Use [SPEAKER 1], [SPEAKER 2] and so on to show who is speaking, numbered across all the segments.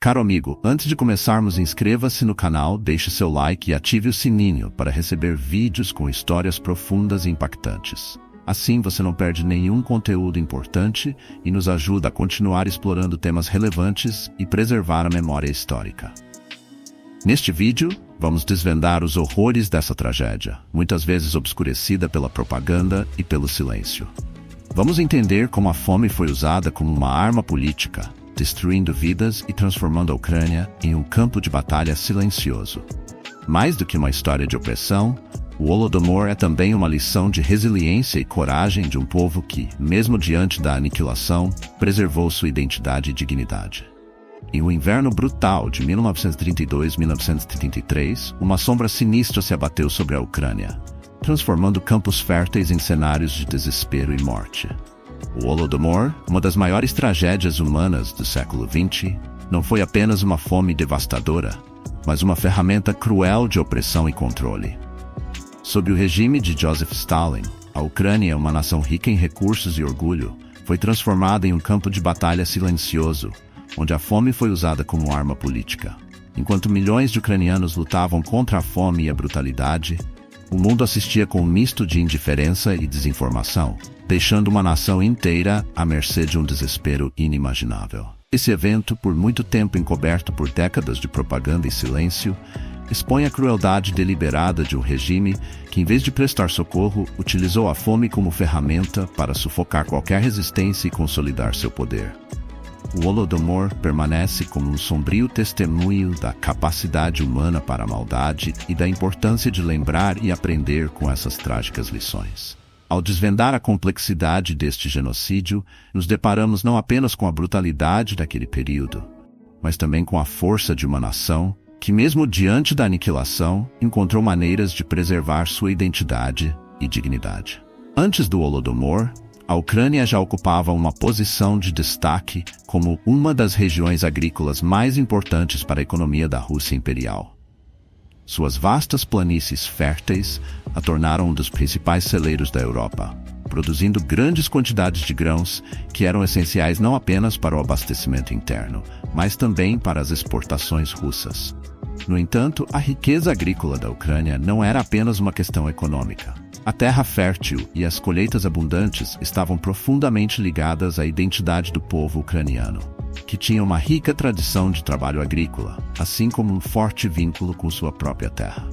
[SPEAKER 1] Caro amigo, antes de começarmos, inscreva-se no canal, deixe seu like e ative o sininho para receber vídeos com histórias profundas e impactantes. Assim você não perde nenhum conteúdo importante e nos ajuda a continuar explorando temas relevantes e preservar a memória histórica. Neste vídeo, vamos desvendar os horrores dessa tragédia, muitas vezes obscurecida pela propaganda e pelo silêncio. Vamos entender como a fome foi usada como uma arma política, destruindo vidas e transformando a Ucrânia em um campo de batalha silencioso. Mais do que uma história de opressão, o Holodomor é também uma lição de resiliência e coragem de um povo que, mesmo diante da aniquilação, preservou sua identidade e dignidade. Em um inverno brutal de 1932-1933, uma sombra sinistra se abateu sobre a Ucrânia, transformando campos férteis em cenários de desespero e morte. O Holodomor, uma das maiores tragédias humanas do século XX, não foi apenas uma fome devastadora, mas uma ferramenta cruel de opressão e controle. Sob o regime de Joseph Stalin, a Ucrânia, uma nação rica em recursos e orgulho, foi transformada em um campo de batalha silencioso, onde a fome foi usada como arma política. Enquanto milhões de ucranianos lutavam contra a fome e a brutalidade, o mundo assistia com um misto de indiferença e desinformação, deixando uma nação inteira à mercê de um desespero inimaginável. Esse evento, por muito tempo encoberto por décadas de propaganda e silêncio, expõe a crueldade deliberada de um regime que, em vez de prestar socorro, utilizou a fome como ferramenta para sufocar qualquer resistência e consolidar seu poder. O Holodomor permanece como um sombrio testemunho da capacidade humana para a maldade e da importância de lembrar e aprender com essas trágicas lições. Ao desvendar a complexidade deste genocídio, nos deparamos não apenas com a brutalidade daquele período, mas também com a força de uma nação que, mesmo diante da aniquilação, encontrou maneiras de preservar sua identidade e dignidade. Antes do Holodomor, a Ucrânia já ocupava uma posição de destaque como uma das regiões agrícolas mais importantes para a economia da Rússia imperial. Suas vastas planícies férteis a tornaram um dos principais celeiros da Europa, produzindo grandes quantidades de grãos que eram essenciais não apenas para o abastecimento interno, mas também para as exportações russas. No entanto, a riqueza agrícola da Ucrânia não era apenas uma questão econômica. A terra fértil e as colheitas abundantes estavam profundamente ligadas à identidade do povo ucraniano, que tinha uma rica tradição de trabalho agrícola, assim como um forte vínculo com sua própria terra.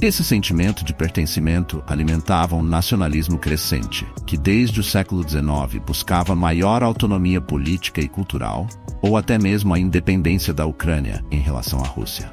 [SPEAKER 1] Esse sentimento de pertencimento alimentava um nacionalismo crescente, que desde o século XIX buscava maior autonomia política e cultural, ou até mesmo a independência da Ucrânia em relação à Rússia.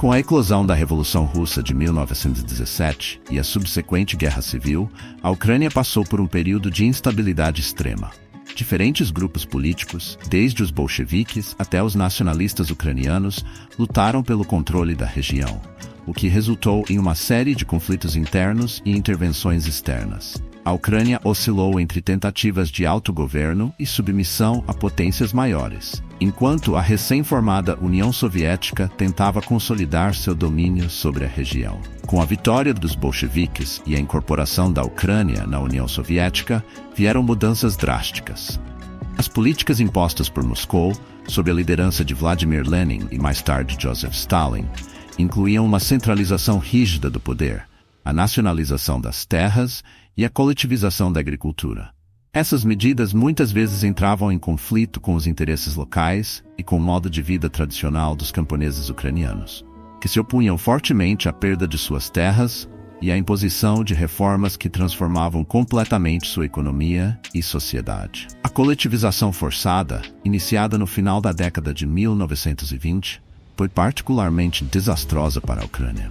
[SPEAKER 1] Com a eclosão da Revolução Russa de 1917 e a subsequente Guerra Civil, a Ucrânia passou por um período de instabilidade extrema. Diferentes grupos políticos, desde os bolcheviques até os nacionalistas ucranianos, lutaram pelo controle da região, o que resultou em uma série de conflitos internos e intervenções externas. A Ucrânia oscilou entre tentativas de autogoverno e submissão a potências maiores, enquanto a recém-formada União Soviética tentava consolidar seu domínio sobre a região. Com a vitória dos bolcheviques e a incorporação da Ucrânia na União Soviética, vieram mudanças drásticas. As políticas impostas por Moscou, sob a liderança de Vladimir Lenin e mais tarde Joseph Stalin, incluíam uma centralização rígida do poder, a nacionalização das terras e a coletivização da agricultura. Essas medidas muitas vezes entravam em conflito com os interesses locais e com o modo de vida tradicional dos camponeses ucranianos, que se opunham fortemente à perda de suas terras e à imposição de reformas que transformavam completamente sua economia e sociedade. A coletivização forçada, iniciada no final da década de 1920, foi particularmente desastrosa para a Ucrânia.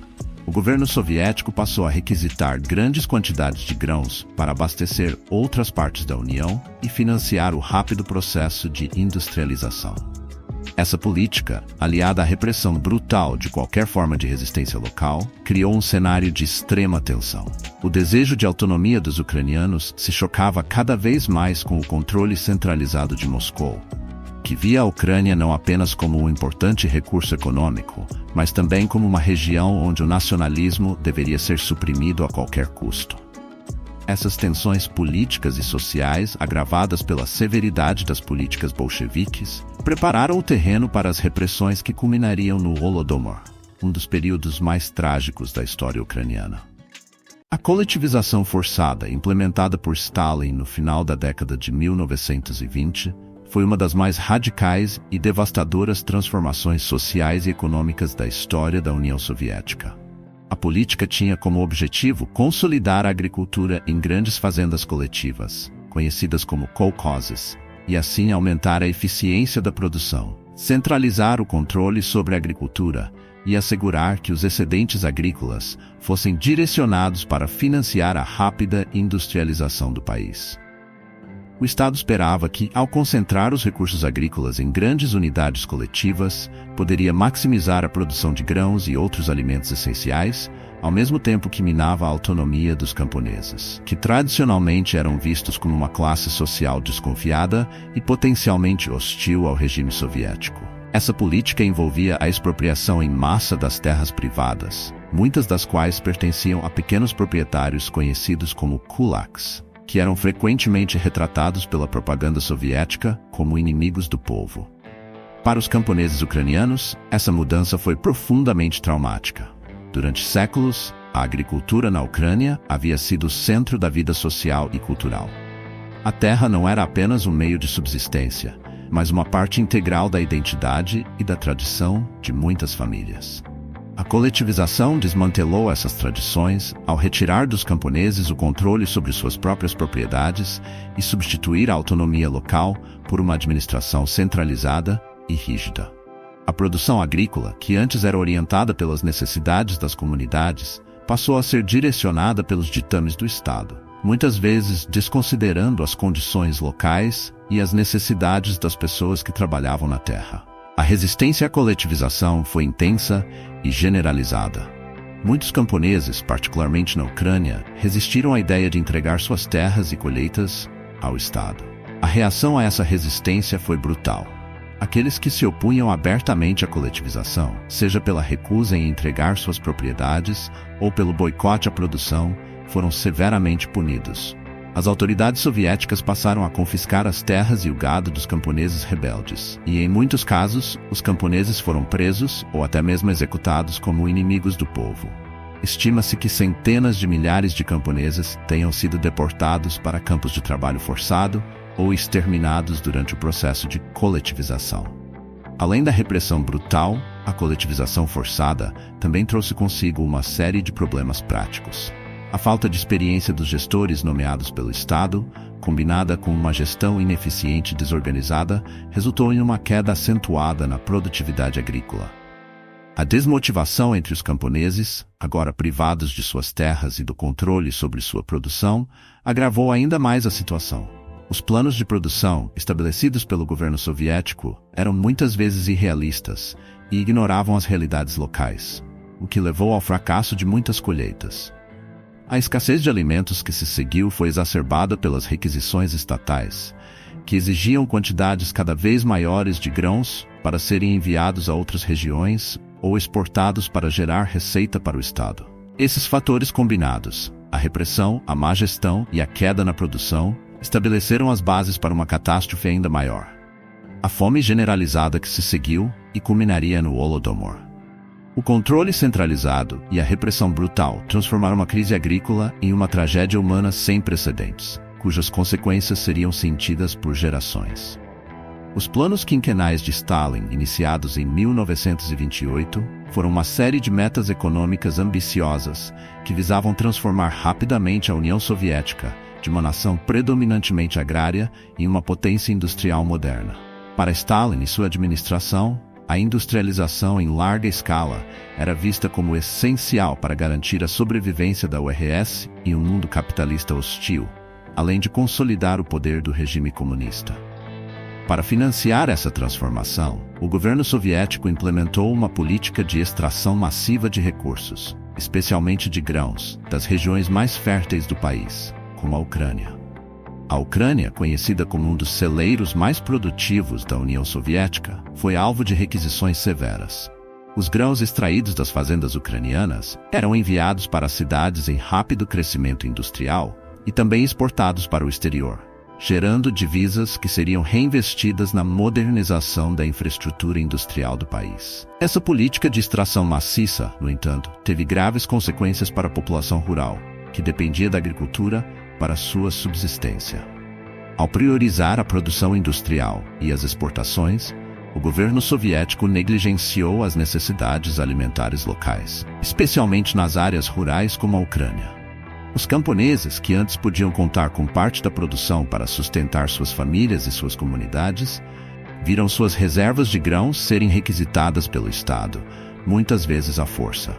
[SPEAKER 1] O governo soviético passou a requisitar grandes quantidades de grãos para abastecer outras partes da União e financiar o rápido processo de industrialização. Essa política, aliada à repressão brutal de qualquer forma de resistência local, criou um cenário de extrema tensão. O desejo de autonomia dos ucranianos se chocava cada vez mais com o controle centralizado de Moscou, que via a Ucrânia não apenas como um importante recurso econômico, mas também como uma região onde o nacionalismo deveria ser suprimido a qualquer custo. Essas tensões políticas e sociais, agravadas pela severidade das políticas bolcheviques, prepararam o terreno para as repressões que culminariam no Holodomor, um dos períodos mais trágicos da história ucraniana. A coletivização forçada, implementada por Stalin no final da década de 1920, foi uma das mais radicais e devastadoras transformações sociais e econômicas da história da União Soviética. A política tinha como objetivo consolidar a agricultura em grandes fazendas coletivas, conhecidas como kolkhozes, e assim aumentar a eficiência da produção, centralizar o controle sobre a agricultura e assegurar que os excedentes agrícolas fossem direcionados para financiar a rápida industrialização do país. O Estado esperava que, ao concentrar os recursos agrícolas em grandes unidades coletivas, poderia maximizar a produção de grãos e outros alimentos essenciais, ao mesmo tempo que minava a autonomia dos camponeses, que tradicionalmente eram vistos como uma classe social desconfiada e potencialmente hostil ao regime soviético. Essa política envolvia a expropriação em massa das terras privadas, muitas das quais pertenciam a pequenos proprietários conhecidos como kulaks, que eram frequentemente retratados pela propaganda soviética como inimigos do povo. Para os camponeses ucranianos, essa mudança foi profundamente traumática. Durante séculos, a agricultura na Ucrânia havia sido o centro da vida social e cultural. A terra não era apenas um meio de subsistência, mas uma parte integral da identidade e da tradição de muitas famílias. A coletivização desmantelou essas tradições ao retirar dos camponeses o controle sobre suas próprias propriedades e substituir a autonomia local por uma administração centralizada e rígida. A produção agrícola, que antes era orientada pelas necessidades das comunidades, passou a ser direcionada pelos ditames do Estado, muitas vezes desconsiderando as condições locais e as necessidades das pessoas que trabalhavam na terra. A resistência à coletivização foi intensa e generalizada. Muitos camponeses, particularmente na Ucrânia, resistiram à ideia de entregar suas terras e colheitas ao Estado. A reação a essa resistência foi brutal. Aqueles que se opunham abertamente à coletivização, seja pela recusa em entregar suas propriedades ou pelo boicote à produção, foram severamente punidos. As autoridades soviéticas passaram a confiscar as terras e o gado dos camponeses rebeldes, e em muitos casos, os camponeses foram presos ou até mesmo executados como inimigos do povo. Estima-se que centenas de milhares de camponeses tenham sido deportados para campos de trabalho forçado ou exterminados durante o processo de coletivização. Além da repressão brutal, a coletivização forçada também trouxe consigo uma série de problemas práticos. A falta de experiência dos gestores nomeados pelo Estado, combinada com uma gestão ineficiente e desorganizada, resultou em uma queda acentuada na produtividade agrícola. A desmotivação entre os camponeses, agora privados de suas terras e do controle sobre sua produção, agravou ainda mais a situação. Os planos de produção, estabelecidos pelo governo soviético, eram muitas vezes irrealistas e ignoravam as realidades locais, o que levou ao fracasso de muitas colheitas. A escassez de alimentos que se seguiu foi exacerbada pelas requisições estatais, que exigiam quantidades cada vez maiores de grãos para serem enviados a outras regiões ou exportados para gerar receita para o Estado. Esses fatores combinados, a repressão, a má gestão e a queda na produção, estabeleceram as bases para uma catástrofe ainda maior. A fome generalizada que se seguiu e culminaria no Holodomor. O controle centralizado e a repressão brutal transformaram uma crise agrícola em uma tragédia humana sem precedentes, cujas consequências seriam sentidas por gerações. Os planos quinquenais de Stalin, iniciados em 1928, foram uma série de metas econômicas ambiciosas que visavam transformar rapidamente a União Soviética, de uma nação predominantemente agrária, em uma potência industrial moderna. Para Stalin e sua administração, a industrialização em larga escala era vista como essencial para garantir a sobrevivência da URSS em um mundo capitalista hostil, além de consolidar o poder do regime comunista. Para financiar essa transformação, o governo soviético implementou uma política de extração massiva de recursos, especialmente de grãos, das regiões mais férteis do país, como a Ucrânia. A Ucrânia, conhecida como um dos celeiros mais produtivos da União Soviética, foi alvo de requisições severas. Os grãos extraídos das fazendas ucranianas eram enviados para cidades em rápido crescimento industrial e também exportados para o exterior. gerando divisas que seriam reinvestidas na modernização da infraestrutura industrial do país. Essa política de extração maciça, no entanto, teve graves consequências para a população rural, que dependia da agricultura para sua subsistência. Ao priorizar a produção industrial e as exportações, o governo soviético negligenciou as necessidades alimentares locais, especialmente nas áreas rurais como a Ucrânia. Os camponeses, que antes podiam contar com parte da produção para sustentar suas famílias e suas comunidades, viram suas reservas de grãos serem requisitadas pelo Estado, muitas vezes à força.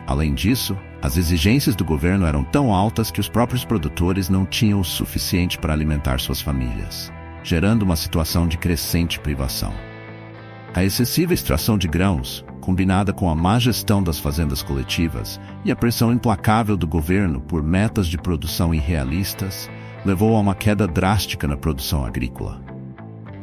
[SPEAKER 1] Além disso, as exigências do governo eram tão altas que os próprios produtores não tinham o suficiente para alimentar suas famílias, gerando uma situação de crescente privação. A excessiva extração de grãos, combinada com a má gestão das fazendas coletivas e a pressão implacável do governo por metas de produção irrealistas, levou a uma queda drástica na produção agrícola.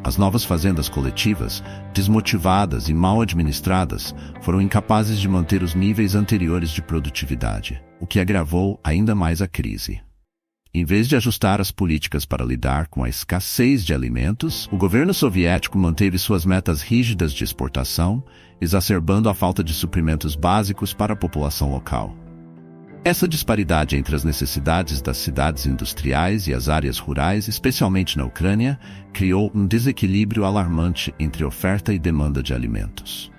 [SPEAKER 1] As novas fazendas coletivas, desmotivadas e mal administradas, foram incapazes de manter os níveis anteriores de produtividade, o que agravou ainda mais a crise. Em vez de ajustar as políticas para lidar com a escassez de alimentos, o governo soviético manteve suas metas rígidas de exportação, exacerbando a falta de suprimentos básicos para a população local. Essa disparidade entre as necessidades das cidades industriais e as áreas rurais, especialmente na Ucrânia, criou um desequilíbrio alarmante entre oferta e demanda de alimentos.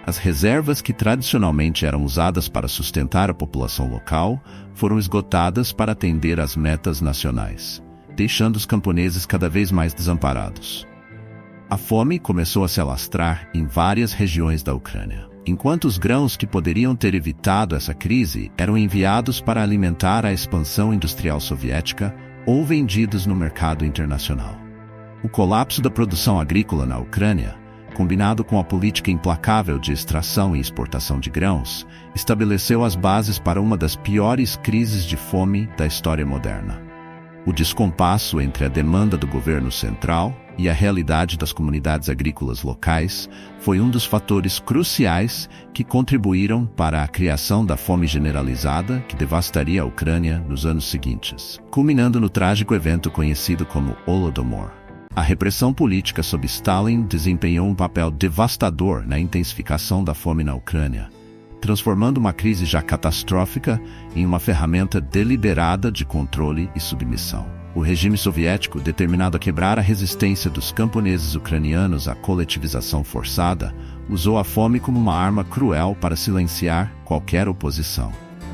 [SPEAKER 1] As reservas que tradicionalmente eram usadas para sustentar a população local foram esgotadas para atender às metas nacionais, deixando os camponeses cada vez mais desamparados. A fome começou a se alastrar em várias regiões da Ucrânia, enquanto os grãos que poderiam ter evitado essa crise eram enviados para alimentar a expansão industrial soviética ou vendidos no mercado internacional. O colapso da produção agrícola na Ucrânia, combinado com a política implacável de extração e exportação de grãos, estabeleceu as bases para uma das piores crises de fome da história moderna. O descompasso entre a demanda do governo central e a realidade das comunidades agrícolas locais foi um dos fatores cruciais que contribuíram para a criação da fome generalizada que devastaria a Ucrânia nos anos seguintes, culminando no trágico evento conhecido como Holodomor. A repressão política sob Stalin desempenhou um papel devastador na intensificação da fome na Ucrânia, transformando uma crise já catastrófica em uma ferramenta deliberada de controle e submissão. O regime soviético, determinado a quebrar a resistência dos camponeses ucranianos à coletivização forçada, usou a fome como uma arma cruel para silenciar qualquer oposição.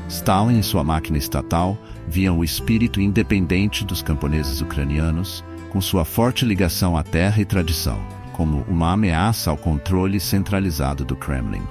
[SPEAKER 1] Stalin e sua máquina estatal viam o espírito independente dos camponeses ucranianos, com sua forte ligação à terra e tradição, como uma ameaça ao controle centralizado do Kremlin.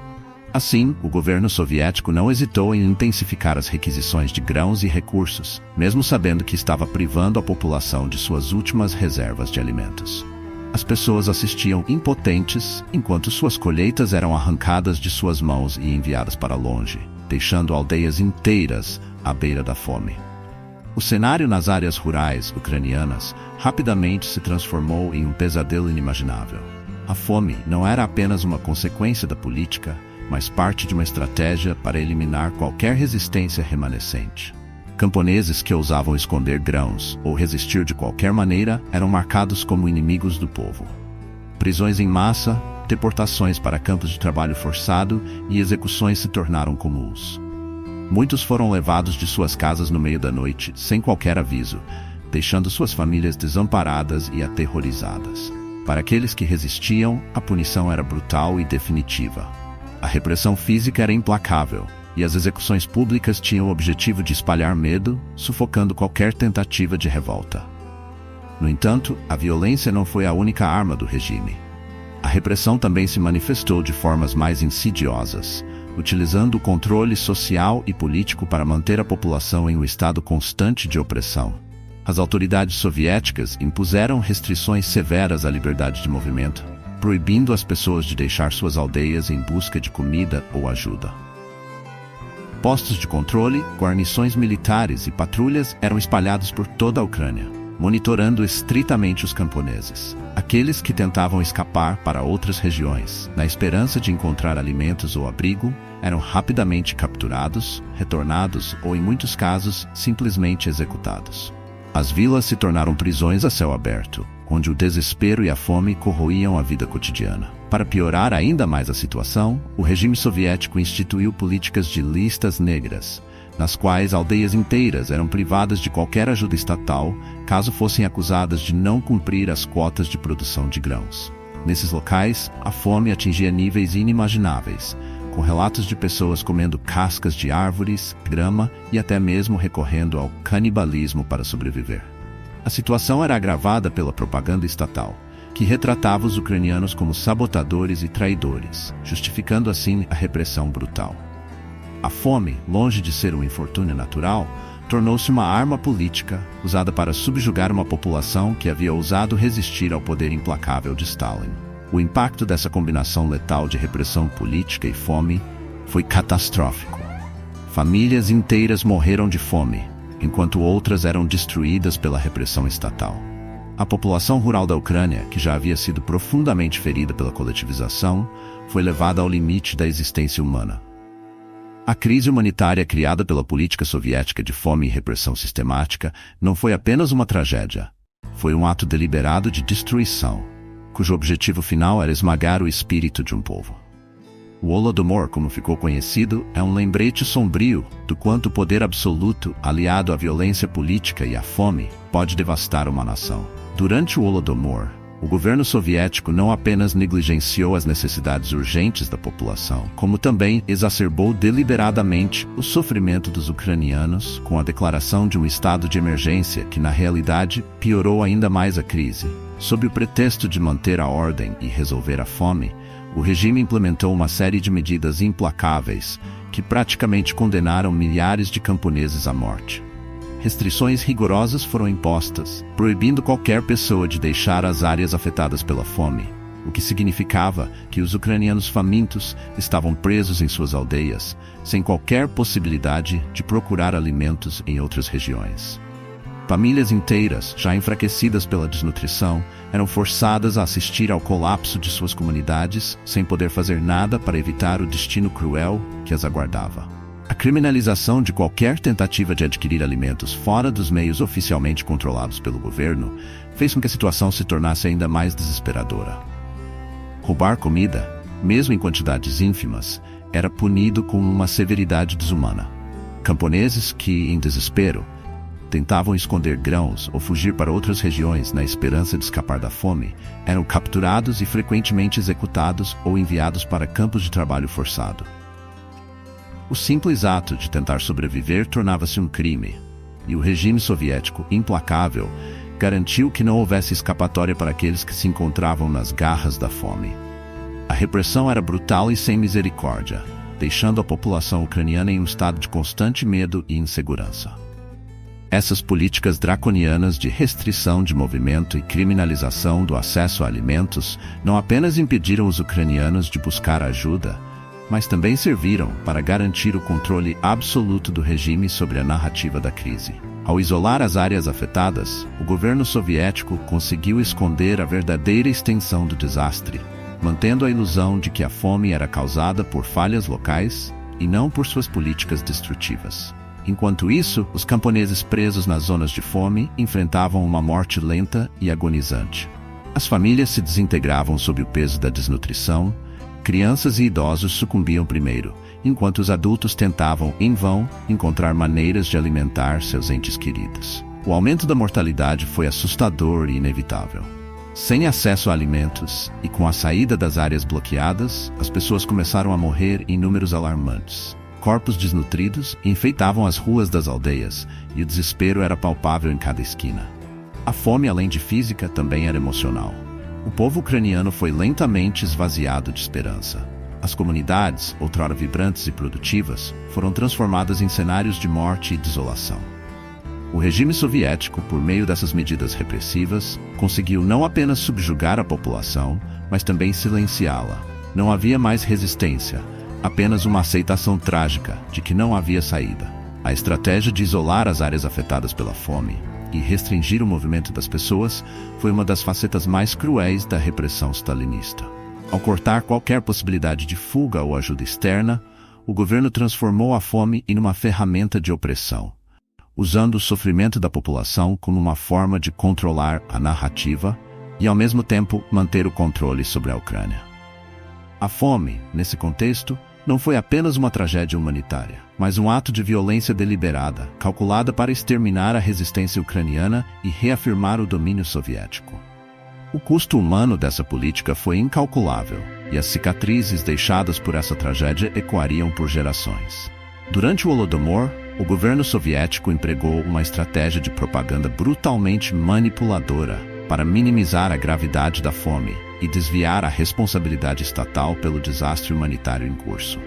[SPEAKER 1] Assim, o governo soviético não hesitou em intensificar as requisições de grãos e recursos, mesmo sabendo que estava privando a população de suas últimas reservas de alimentos. As pessoas assistiam impotentes enquanto suas colheitas eram arrancadas de suas mãos e enviadas para longe, deixando aldeias inteiras à beira da fome. O cenário nas áreas rurais ucranianas rapidamente se transformou em um pesadelo inimaginável. A fome não era apenas uma consequência da política, mas parte de uma estratégia para eliminar qualquer resistência remanescente. Camponeses que ousavam esconder grãos ou resistir de qualquer maneira eram marcados como inimigos do povo. Prisões em massa, deportações para campos de trabalho forçado e execuções se tornaram comuns. Muitos foram levados de suas casas no meio da noite, sem qualquer aviso, deixando suas famílias desamparadas e aterrorizadas. Para aqueles que resistiam, a punição era brutal e definitiva. A repressão física era implacável, e as execuções públicas tinham o objetivo de espalhar medo, sufocando qualquer tentativa de revolta. No entanto, a violência não foi a única arma do regime. A repressão também se manifestou de formas mais insidiosas, utilizando o controle social e político para manter a população em um estado constante de opressão. As autoridades soviéticas impuseram restrições severas à liberdade de movimento, proibindo as pessoas de deixar suas aldeias em busca de comida ou ajuda. Postos de controle, guarnições militares e patrulhas eram espalhados por toda a Ucrânia, monitorando estritamente os camponeses. Aqueles que tentavam escapar para outras regiões, na esperança de encontrar alimentos ou abrigo, eram rapidamente capturados, retornados ou, em muitos casos, simplesmente executados. As vilas se tornaram prisões a céu aberto, onde o desespero e a fome corroíam a vida cotidiana. Para piorar ainda mais a situação, o regime soviético instituiu políticas de listas negras, nas quais aldeias inteiras eram privadas de qualquer ajuda estatal, caso fossem acusadas de não cumprir as cotas de produção de grãos. Nesses locais, a fome atingia níveis inimagináveis, com relatos de pessoas comendo cascas de árvores, grama e até mesmo recorrendo ao canibalismo para sobreviver. A situação era agravada pela propaganda estatal, que retratava os ucranianos como sabotadores e traidores, justificando assim a repressão brutal. A fome, longe de ser um infortúnio natural, tornou-se uma arma política usada para subjugar uma população que havia ousado resistir ao poder implacável de Stalin. O impacto dessa combinação letal de repressão política e fome foi catastrófico. Famílias inteiras morreram de fome, enquanto outras eram destruídas pela repressão estatal. A população rural da Ucrânia, que já havia sido profundamente ferida pela coletivização, foi levada ao limite da existência humana. A crise humanitária criada pela política soviética de fome e repressão sistemática não foi apenas uma tragédia, foi um ato deliberado de destruição, cujo objetivo final era esmagar o espírito de um povo. O Holodomor, como ficou conhecido, é um lembrete sombrio do quanto o poder absoluto, aliado à violência política e à fome, pode devastar uma nação. Durante o Holodomor, o governo soviético não apenas negligenciou as necessidades urgentes da população, como também exacerbou deliberadamente o sofrimento dos ucranianos com a declaração de um estado de emergência que, na realidade, piorou ainda mais a crise. Sob o pretexto de manter a ordem e resolver a fome, o regime implementou uma série de medidas implacáveis que praticamente condenaram milhares de camponeses à morte. Restrições rigorosas foram impostas, proibindo qualquer pessoa de deixar as áreas afetadas pela fome, o que significava que os ucranianos famintos estavam presos em suas aldeias, sem qualquer possibilidade de procurar alimentos em outras regiões. Famílias inteiras, já enfraquecidas pela desnutrição, eram forçadas a assistir ao colapso de suas comunidades, sem poder fazer nada para evitar o destino cruel que as aguardava. A criminalização de qualquer tentativa de adquirir alimentos fora dos meios oficialmente controlados pelo governo fez com que a situação se tornasse ainda mais desesperadora. Roubar comida, mesmo em quantidades ínfimas, era punido com uma severidade desumana. Camponeses que, em desespero, tentavam esconder grãos ou fugir para outras regiões na esperança de escapar da fome, eram capturados e frequentemente executados ou enviados para campos de trabalho forçado. O simples ato de tentar sobreviver tornava-se um crime, e o regime soviético, implacável, garantiu que não houvesse escapatória para aqueles que se encontravam nas garras da fome. A repressão era brutal e sem misericórdia, deixando a população ucraniana em um estado de constante medo e insegurança. Essas políticas draconianas de restrição de movimento e criminalização do acesso a alimentos não apenas impediram os ucranianos de buscar ajuda, mas também serviram para garantir o controle absoluto do regime sobre a narrativa da crise. Ao isolar as áreas afetadas, o governo soviético conseguiu esconder a verdadeira extensão do desastre, mantendo a ilusão de que a fome era causada por falhas locais e não por suas políticas destrutivas. Enquanto isso, os camponeses presos nas zonas de fome enfrentavam uma morte lenta e agonizante. As famílias se desintegravam sob o peso da desnutrição, crianças e idosos sucumbiam primeiro, enquanto os adultos tentavam, em vão, encontrar maneiras de alimentar seus entes queridos. O aumento da mortalidade foi assustador e inevitável. Sem acesso a alimentos e com a saída das áreas bloqueadas, as pessoas começaram a morrer em números alarmantes. Corpos desnutridos enfeitavam as ruas das aldeias e o desespero era palpável em cada esquina. A fome, além de física, também era emocional. O povo ucraniano foi lentamente esvaziado de esperança. As comunidades, outrora vibrantes e produtivas, foram transformadas em cenários de morte e desolação. O regime soviético, por meio dessas medidas repressivas, conseguiu não apenas subjugar a população, mas também silenciá-la. Não havia mais resistência, apenas uma aceitação trágica de que não havia saída. A estratégia de isolar as áreas afetadas pela fome e restringir o movimento das pessoas foi uma das facetas mais cruéis da repressão stalinista. Ao cortar qualquer possibilidade de fuga ou ajuda externa, o governo transformou a fome em uma ferramenta de opressão. usando o sofrimento da população como uma forma de controlar a narrativa e, ao mesmo tempo, manter o controle sobre a Ucrânia. A fome, nesse contexto, não foi apenas uma tragédia humanitária, mas um ato de violência deliberada, calculada para exterminar a resistência ucraniana e reafirmar o domínio soviético. O custo humano dessa política foi incalculável, e as cicatrizes deixadas por essa tragédia ecoariam por gerações. Durante o Holodomor, o governo soviético empregou uma estratégia de propaganda brutalmente manipuladora para minimizar a gravidade da fome e desviar a responsabilidade estatal pelo desastre humanitário em curso.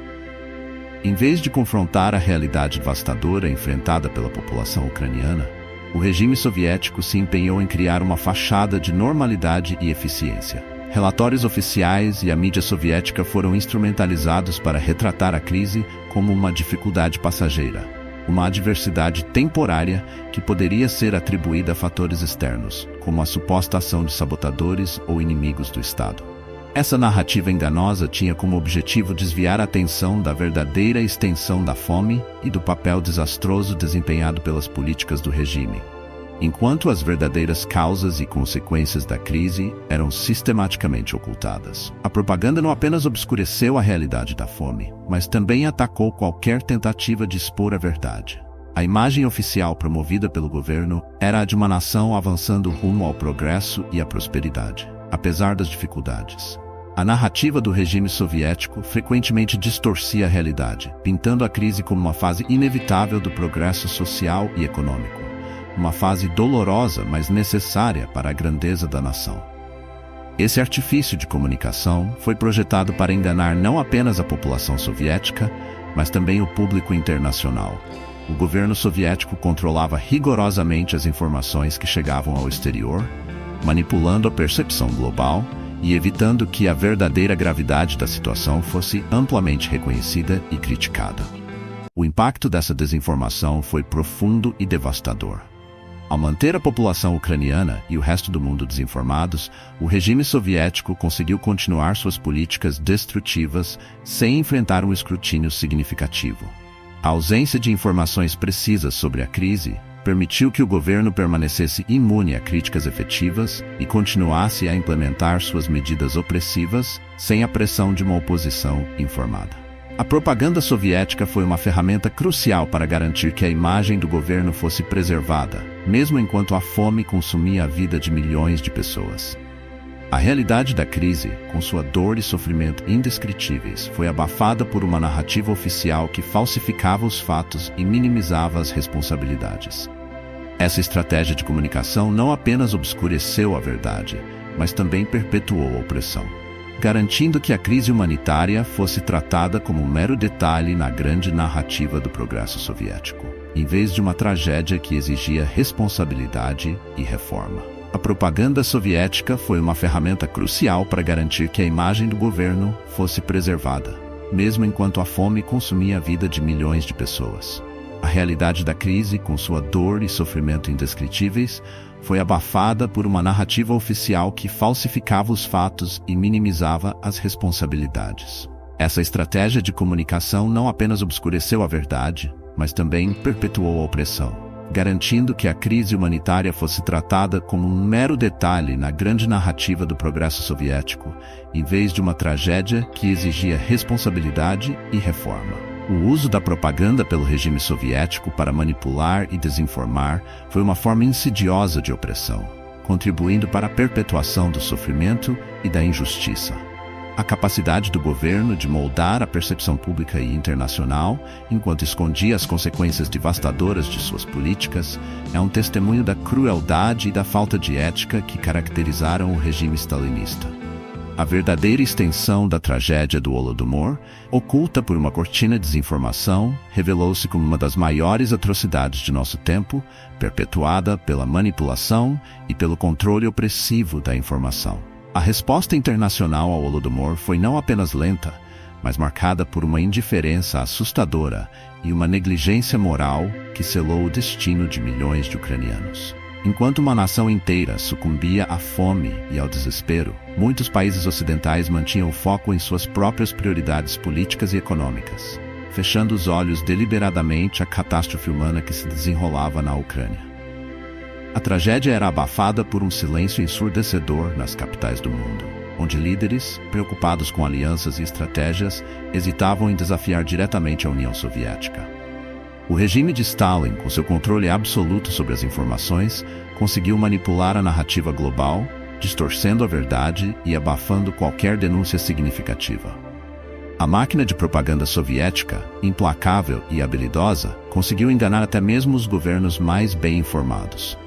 [SPEAKER 1] Em vez de confrontar a realidade devastadora enfrentada pela população ucraniana, o regime soviético se empenhou em criar uma fachada de normalidade e eficiência. Relatórios oficiais e a mídia soviética foram instrumentalizados para retratar a crise como uma dificuldade passageira, uma adversidade temporária que poderia ser atribuída a fatores externos, como a suposta ação de sabotadores ou inimigos do Estado. Essa narrativa enganosa tinha como objetivo desviar a atenção da verdadeira extensão da fome e do papel desastroso desempenhado pelas políticas do regime, enquanto as verdadeiras causas e consequências da crise eram sistematicamente ocultadas. A propaganda não apenas obscureceu a realidade da fome, mas também atacou qualquer tentativa de expor a verdade. A imagem oficial promovida pelo governo era a de uma nação avançando rumo ao progresso e à prosperidade, apesar das dificuldades. A narrativa do regime soviético frequentemente distorcia a realidade, pintando a crise como uma fase inevitável do progresso social e econômico, uma fase dolorosa, mas necessária para a grandeza da nação. Esse artifício de comunicação foi projetado para enganar não apenas a população soviética, mas também o público internacional. O governo soviético controlava rigorosamente as informações que chegavam ao exterior, manipulando a percepção global e evitando que a verdadeira gravidade da situação fosse amplamente reconhecida e criticada. O impacto dessa desinformação foi profundo e devastador. Ao manter a população ucraniana e o resto do mundo desinformados, o regime soviético conseguiu continuar suas políticas destrutivas sem enfrentar um escrutínio significativo. A ausência de informações precisas sobre a crise permitiu que o governo permanecesse imune a críticas efetivas e continuasse a implementar suas medidas opressivas sem a pressão de uma oposição informada. A propaganda soviética foi uma ferramenta crucial para garantir que a imagem do governo fosse preservada, mesmo enquanto a fome consumia a vida de milhões de pessoas. A realidade da crise, com sua dor e sofrimento indescritíveis, foi abafada por uma narrativa oficial que falsificava os fatos e minimizava as responsabilidades. Essa estratégia de comunicação não apenas obscureceu a verdade, mas também perpetuou a opressão, garantindo que a crise humanitária fosse tratada como um mero detalhe na grande narrativa do progresso soviético, em vez de uma tragédia que exigia responsabilidade e reforma. A propaganda soviética foi uma ferramenta crucial para garantir que a imagem do governo fosse preservada, mesmo enquanto a fome consumia a vida de milhões de pessoas. A realidade da crise, com sua dor e sofrimento indescritíveis, foi abafada por uma narrativa oficial que falsificava os fatos e minimizava as responsabilidades. Essa estratégia de comunicação não apenas obscureceu a verdade, mas também perpetuou a opressão, garantindo que a crise humanitária fosse tratada como um mero detalhe na grande narrativa do progresso soviético, em vez de uma tragédia que exigia responsabilidade e reforma. O uso da propaganda pelo regime soviético para manipular e desinformar foi uma forma insidiosa de opressão, contribuindo para a perpetuação do sofrimento e da injustiça. A capacidade do governo de moldar a percepção pública e internacional, enquanto escondia as consequências devastadoras de suas políticas, é um testemunho da crueldade e da falta de ética que caracterizaram o regime stalinista. A verdadeira extensão da tragédia do Holodomor, oculta por uma cortina de desinformação, revelou-se como uma das maiores atrocidades de nosso tempo, perpetuada pela manipulação e pelo controle opressivo da informação. A resposta internacional ao Holodomor foi não apenas lenta, mas marcada por uma indiferença assustadora e uma negligência moral que selou o destino de milhões de ucranianos. Enquanto uma nação inteira sucumbia à fome e ao desespero, muitos países ocidentais mantinham o foco em suas próprias prioridades políticas e econômicas. fechando os olhos deliberadamente à catástrofe humana que se desenrolava na Ucrânia. A tragédia era abafada por um silêncio ensurdecedor nas capitais do mundo, onde líderes, preocupados com alianças e estratégias, hesitavam em desafiar diretamente a União Soviética. O regime de Stalin, com seu controle absoluto sobre as informações, conseguiu manipular a narrativa global, distorcendo a verdade e abafando qualquer denúncia significativa. A máquina de propaganda soviética, implacável e habilidosa, conseguiu enganar até mesmo os governos mais bem informados.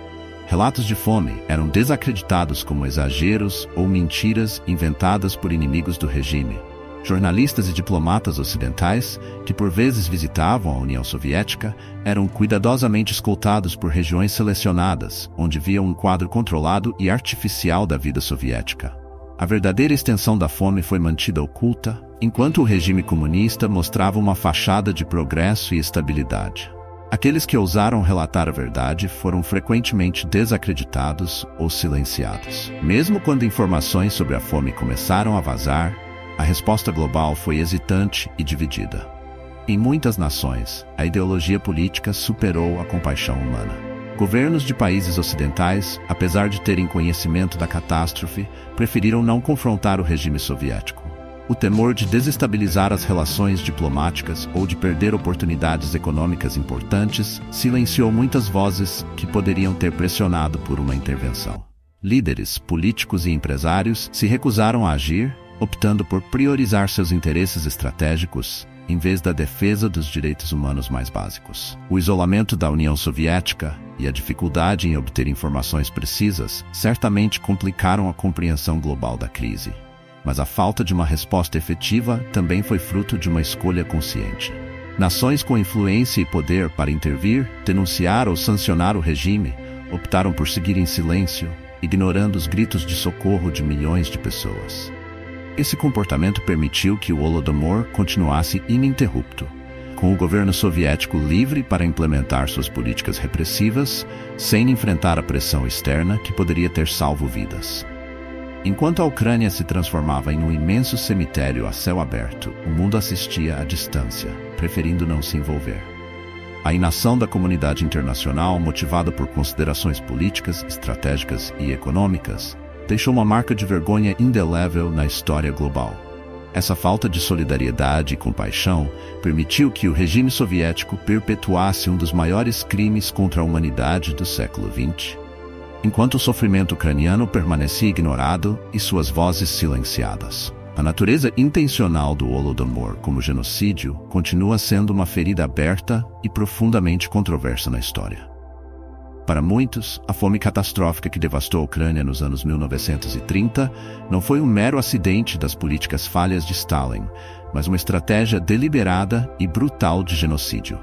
[SPEAKER 1] Relatos de fome eram desacreditados como exageros ou mentiras inventadas por inimigos do regime. Jornalistas e diplomatas ocidentais, que por vezes visitavam a União Soviética, eram cuidadosamente escoltados por regiões selecionadas, onde viam um quadro controlado e artificial da vida soviética. A verdadeira extensão da fome foi mantida oculta, enquanto o regime comunista mostrava uma fachada de progresso e estabilidade. Aqueles que ousaram relatar a verdade foram frequentemente desacreditados ou silenciados. Mesmo quando informações sobre a fome começaram a vazar, a resposta global foi hesitante e dividida. Em muitas nações, a ideologia política superou a compaixão humana. Governos de países ocidentais, apesar de terem conhecimento da catástrofe, preferiram não confrontar o regime soviético. O temor de desestabilizar as relações diplomáticas ou de perder oportunidades econômicas importantes silenciou muitas vozes que poderiam ter pressionado por uma intervenção. Líderes, políticos e empresários se recusaram a agir, optando por priorizar seus interesses estratégicos em vez da defesa dos direitos humanos mais básicos. O isolamento da União Soviética e a dificuldade em obter informações precisas certamente complicaram a compreensão global da crise. Mas a falta de uma resposta efetiva também foi fruto de uma escolha consciente. Nações com influência e poder para intervir, denunciar ou sancionar o regime optaram por seguir em silêncio, ignorando os gritos de socorro de milhões de pessoas. Esse comportamento permitiu que o Holodomor continuasse ininterrupto, com o governo soviético livre para implementar suas políticas repressivas, sem enfrentar a pressão externa que poderia ter salvo vidas. Enquanto a Ucrânia se transformava em um imenso cemitério a céu aberto, o mundo assistia à distância, preferindo não se envolver. A inação da comunidade internacional, motivada por considerações políticas, estratégicas e econômicas, deixou uma marca de vergonha indelével na história global. Essa falta de solidariedade e compaixão permitiu que o regime soviético perpetuasse um dos maiores crimes contra a humanidade do século XX, enquanto o sofrimento ucraniano permanecia ignorado e suas vozes silenciadas. A natureza intencional do Holodomor como genocídio continua sendo uma ferida aberta e profundamente controversa na história. Para muitos, a fome catastrófica que devastou a Ucrânia nos anos 1930 não foi um mero acidente das políticas falhas de Stalin, mas uma estratégia deliberada e brutal de genocídio.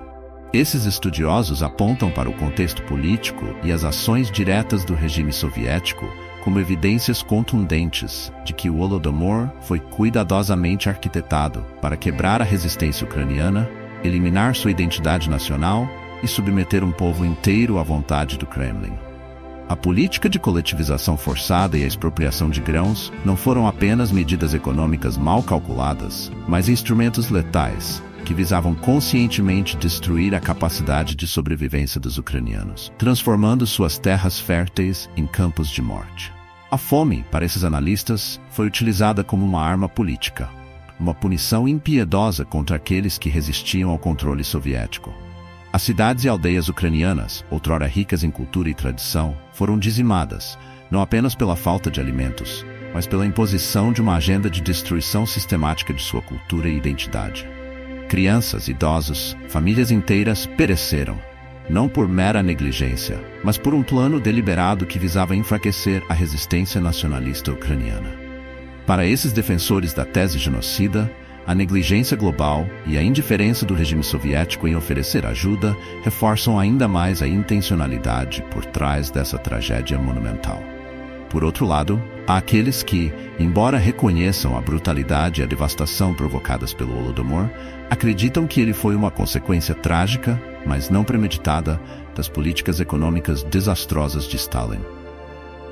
[SPEAKER 1] Esses estudiosos apontam para o contexto político e as ações diretas do regime soviético como evidências contundentes de que o Holodomor foi cuidadosamente arquitetado para quebrar a resistência ucraniana, eliminar sua identidade nacional e submeter um povo inteiro à vontade do Kremlin. A política de coletivização forçada e a expropriação de grãos não foram apenas medidas econômicas mal calculadas, mas instrumentos letais que visavam conscientemente destruir a capacidade de sobrevivência dos ucranianos, transformando suas terras férteis em campos de morte. A fome, para esses analistas, foi utilizada como uma arma política, uma punição impiedosa contra aqueles que resistiam ao controle soviético. As cidades e aldeias ucranianas, outrora ricas em cultura e tradição, foram dizimadas, não apenas pela falta de alimentos, mas pela imposição de uma agenda de destruição sistemática de sua cultura e identidade. Crianças, idosos, famílias inteiras pereceram, não por mera negligência, mas por um plano deliberado que visava enfraquecer a resistência nacionalista ucraniana. Para esses defensores da tese genocida, a negligência global e a indiferença do regime soviético em oferecer ajuda reforçam ainda mais a intencionalidade por trás dessa tragédia monumental. Por outro lado, há aqueles que, embora reconheçam a brutalidade e a devastação provocadas pelo Holodomor, acreditam que ele foi uma consequência trágica, mas não premeditada, das políticas econômicas desastrosas de Stalin.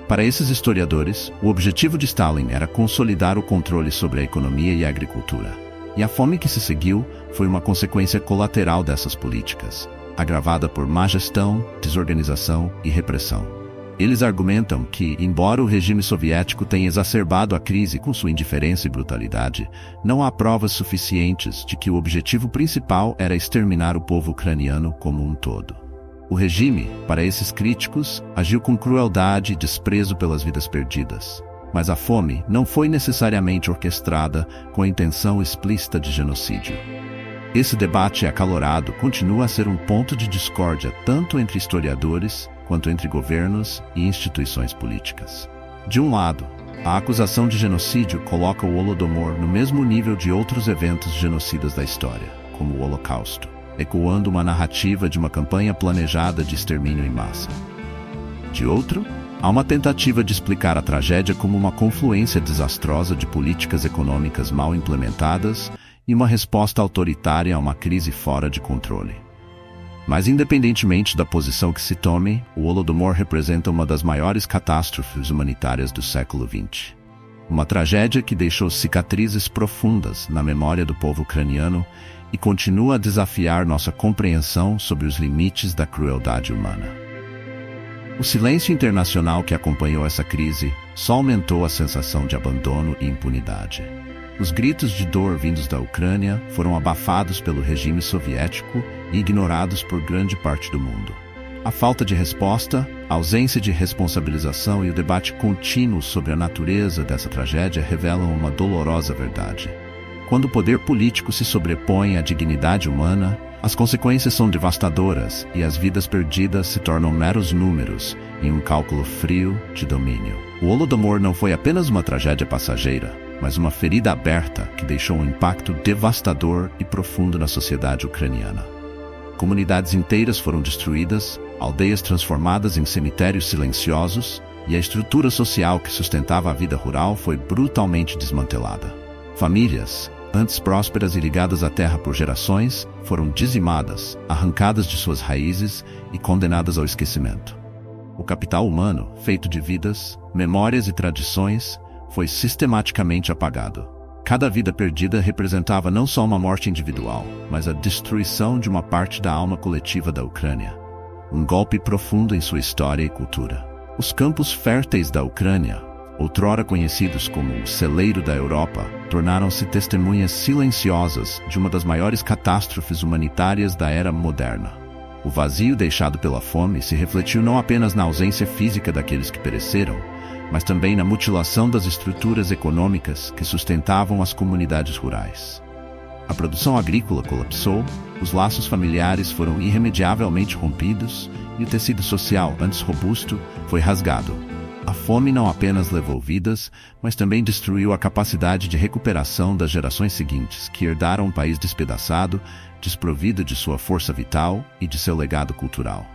[SPEAKER 1] Para esses historiadores, o objetivo de Stalin era consolidar o controle sobre a economia e a agricultura. E a fome que se seguiu foi uma consequência colateral dessas políticas, agravada por má gestão, desorganização e repressão. Eles argumentam que, embora o regime soviético tenha exacerbado a crise com sua indiferença e brutalidade, não há provas suficientes de que o objetivo principal era exterminar o povo ucraniano como um todo. O regime, para esses críticos, agiu com crueldade e desprezo pelas vidas perdidas. Mas a fome não foi necessariamente orquestrada com a intenção explícita de genocídio. Esse debate acalorado continua a ser um ponto de discórdia tanto entre historiadores quanto entre governos e instituições políticas. De um lado, a acusação de genocídio coloca o Holodomor no mesmo nível de outros eventos genocidas da história, como o Holocausto, ecoando uma narrativa de uma campanha planejada de extermínio em massa. De outro, há uma tentativa de explicar a tragédia como uma confluência desastrosa de políticas econômicas mal implementadas e uma resposta autoritária a uma crise fora de controle. Mas independentemente da posição que se tome, o Holodomor representa uma das maiores catástrofes humanitárias do século XX. Uma tragédia que deixou cicatrizes profundas na memória do povo ucraniano e continua a desafiar nossa compreensão sobre os limites da crueldade humana. O silêncio internacional que acompanhou essa crise só aumentou a sensação de abandono e impunidade. Os gritos de dor vindos da Ucrânia foram abafados pelo regime soviético e ignorados por grande parte do mundo. A falta de resposta, a ausência de responsabilização e o debate contínuo sobre a natureza dessa tragédia revelam uma dolorosa verdade. Quando o poder político se sobrepõe à dignidade humana, as consequências são devastadoras e as vidas perdidas se tornam meros números em um cálculo frio de domínio. O Holodomor não foi apenas uma tragédia passageira, mas uma ferida aberta que deixou um impacto devastador e profundo na sociedade ucraniana. Comunidades inteiras foram destruídas, aldeias transformadas em cemitérios silenciosos, e a estrutura social que sustentava a vida rural foi brutalmente desmantelada. Famílias, antes prósperas e ligadas à terra por gerações, foram dizimadas, arrancadas de suas raízes e condenadas ao esquecimento. O capital humano, feito de vidas, memórias e tradições, foi sistematicamente apagado. Cada vida perdida representava não só uma morte individual, mas a destruição de uma parte da alma coletiva da Ucrânia. Um golpe profundo em sua história e cultura. Os campos férteis da Ucrânia, outrora conhecidos como o celeiro da Europa, tornaram-se testemunhas silenciosas de uma das maiores catástrofes humanitárias da era moderna. O vazio deixado pela fome se refletiu não apenas na ausência física daqueles que pereceram, mas também na mutilação das estruturas econômicas que sustentavam as comunidades rurais. A produção agrícola colapsou, os laços familiares foram irremediavelmente rompidos e o tecido social, antes robusto, foi rasgado. A fome não apenas levou vidas, mas também destruiu a capacidade de recuperação das gerações seguintes, que herdaram um país despedaçado, desprovido de sua força vital e de seu legado cultural.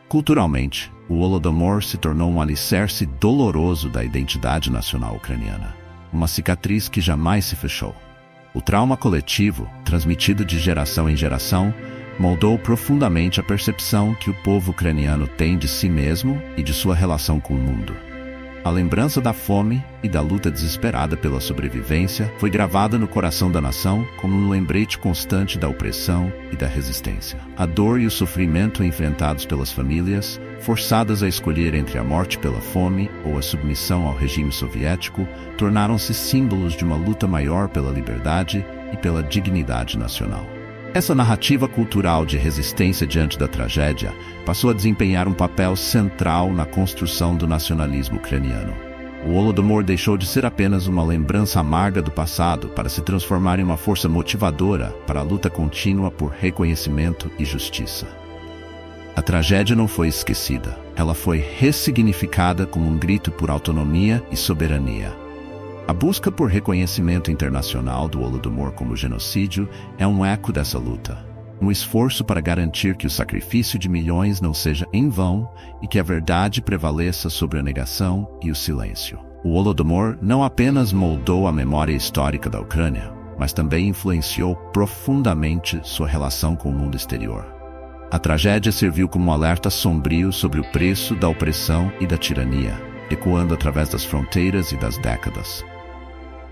[SPEAKER 1] Culturalmente, o Holodomor se tornou um alicerce doloroso da identidade nacional ucraniana, uma cicatriz que jamais se fechou. O trauma coletivo, transmitido de geração em geração, moldou profundamente a percepção que o povo ucraniano tem de si mesmo e de sua relação com o mundo. A lembrança da fome e da luta desesperada pela sobrevivência foi gravada no coração da nação como um lembrete constante da opressão e da resistência. A dor e o sofrimento enfrentados pelas famílias, forçadas a escolher entre a morte pela fome ou a submissão ao regime soviético, tornaram-se símbolos de uma luta maior pela liberdade e pela dignidade nacional. Essa narrativa cultural de resistência diante da tragédia passou a desempenhar um papel central na construção do nacionalismo ucraniano. O Holodomor deixou de ser apenas uma lembrança amarga do passado para se transformar em uma força motivadora para a luta contínua por reconhecimento e justiça. A tragédia não foi esquecida, ela foi ressignificada como um grito por autonomia e soberania. A busca por reconhecimento internacional do Holodomor como genocídio é um eco dessa luta, um esforço para garantir que o sacrifício de milhões não seja em vão e que a verdade prevaleça sobre a negação e o silêncio. O Holodomor não apenas moldou a memória histórica da Ucrânia, mas também influenciou profundamente sua relação com o mundo exterior. A tragédia serviu como um alerta sombrio sobre o preço da opressão e da tirania, ecoando através das fronteiras e das décadas.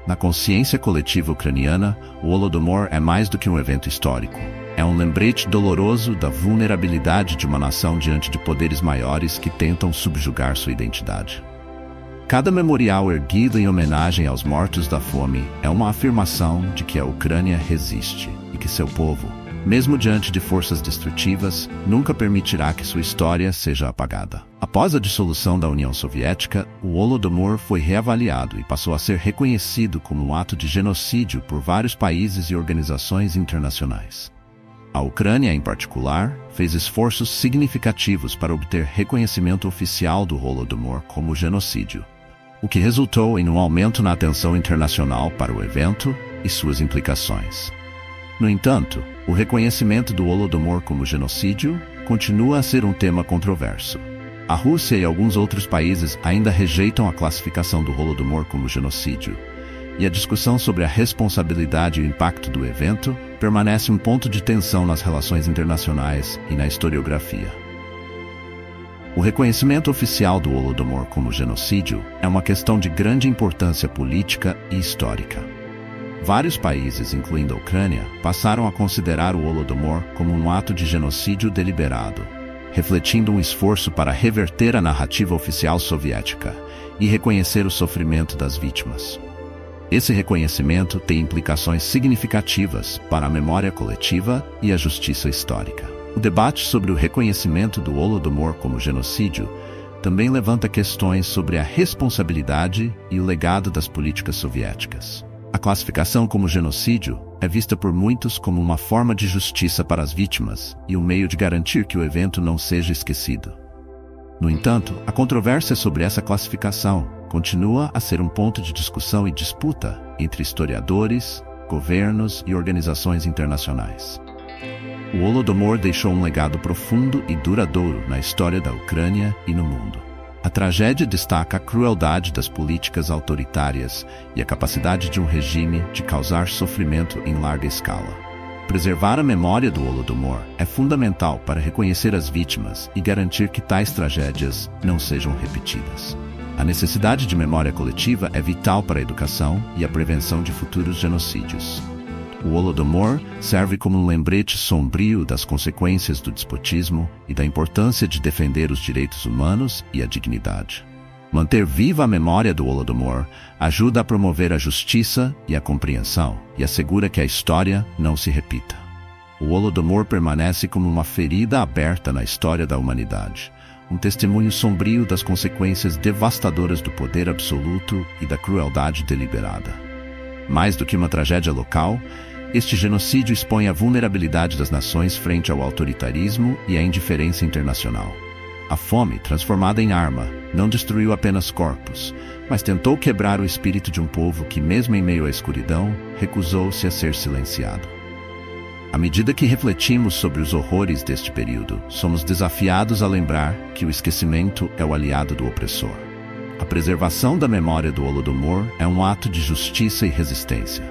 [SPEAKER 1] Na consciência coletiva ucraniana, o Holodomor é mais do que um evento histórico. É um lembrete doloroso da vulnerabilidade de uma nação diante de poderes maiores que tentam subjugar sua identidade. Cada memorial erguido em homenagem aos mortos da fome é uma afirmação de que a Ucrânia resiste e que seu povo, mesmo diante de forças destrutivas, nunca permitirá que sua história seja apagada. Após a dissolução da União Soviética, o Holodomor foi reavaliado e passou a ser reconhecido como um ato de genocídio por vários países e organizações internacionais. A Ucrânia, em particular, fez esforços significativos para obter reconhecimento oficial do Holodomor como genocídio, o que resultou em um aumento na atenção internacional para o evento e suas implicações. No entanto, o reconhecimento do Holodomor como genocídio continua a ser um tema controverso. A Rússia e alguns outros países ainda rejeitam a classificação do Holodomor como genocídio, e a discussão sobre a responsabilidade e o impacto do evento permanece um ponto de tensão nas relações internacionais e na historiografia. O reconhecimento oficial do Holodomor como genocídio é uma questão de grande importância política e histórica. Vários países, incluindo a Ucrânia, passaram a considerar o Holodomor como um ato de genocídio deliberado, refletindo um esforço para reverter a narrativa oficial soviética e reconhecer o sofrimento das vítimas. Esse reconhecimento tem implicações significativas para a memória coletiva e a justiça histórica. O debate sobre o reconhecimento do Holodomor como genocídio também levanta questões sobre a responsabilidade e o legado das políticas soviéticas. A classificação como genocídio é vista por muitos como uma forma de justiça para as vítimas e um meio de garantir que o evento não seja esquecido. No entanto, a controvérsia sobre essa classificação continua a ser um ponto de discussão e disputa entre historiadores, governos e organizações internacionais. O Holodomor deixou um legado profundo e duradouro na história da Ucrânia e no mundo. A tragédia destaca a crueldade das políticas autoritárias e a capacidade de um regime de causar sofrimento em larga escala. Preservar a memória do Holodomor é fundamental para reconhecer as vítimas e garantir que tais tragédias não sejam repetidas. A necessidade de memória coletiva é vital para a educação e a prevenção de futuros genocídios. O Holodomor serve como um lembrete sombrio das consequências do despotismo e da importância de defender os direitos humanos e a dignidade. Manter viva a memória do Holodomor ajuda a promover a justiça e a compreensão e assegura que a história não se repita. O Holodomor permanece como uma ferida aberta na história da humanidade, um testemunho sombrio das consequências devastadoras do poder absoluto e da crueldade deliberada. Mais do que uma tragédia local, este genocídio expõe a vulnerabilidade das nações frente ao autoritarismo e à indiferença internacional. A fome, transformada em arma, não destruiu apenas corpos, mas tentou quebrar o espírito de um povo que, mesmo em meio à escuridão, recusou-se a ser silenciado. À medida que refletimos sobre os horrores deste período, somos desafiados a lembrar que o esquecimento é o aliado do opressor. A preservação da memória do Holodomor é um ato de justiça e resistência.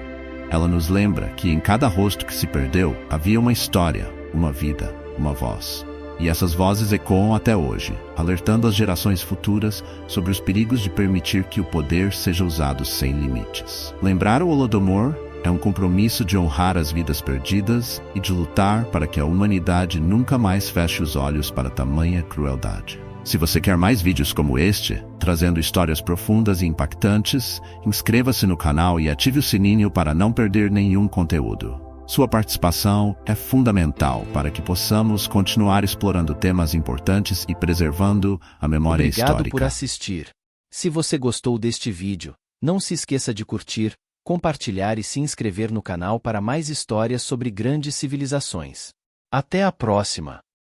[SPEAKER 1] Ela nos lembra que em cada rosto que se perdeu havia uma história, uma vida, uma voz. E essas vozes ecoam até hoje, alertando as gerações futuras sobre os perigos de permitir que o poder seja usado sem limites. Lembrar o Holodomor é um compromisso de honrar as vidas perdidas e de lutar para que a humanidade nunca mais feche os olhos para tamanha crueldade. Se você quer mais vídeos como este, trazendo histórias profundas e impactantes, inscreva-se no canal e ative o sininho para não perder nenhum conteúdo. Sua participação é fundamental para que possamos continuar explorando temas importantes e preservando a memória histórica.
[SPEAKER 2] Obrigado por assistir. Se você gostou deste vídeo, não se esqueça de curtir, compartilhar e se inscrever no canal para mais histórias sobre grandes civilizações. Até a próxima!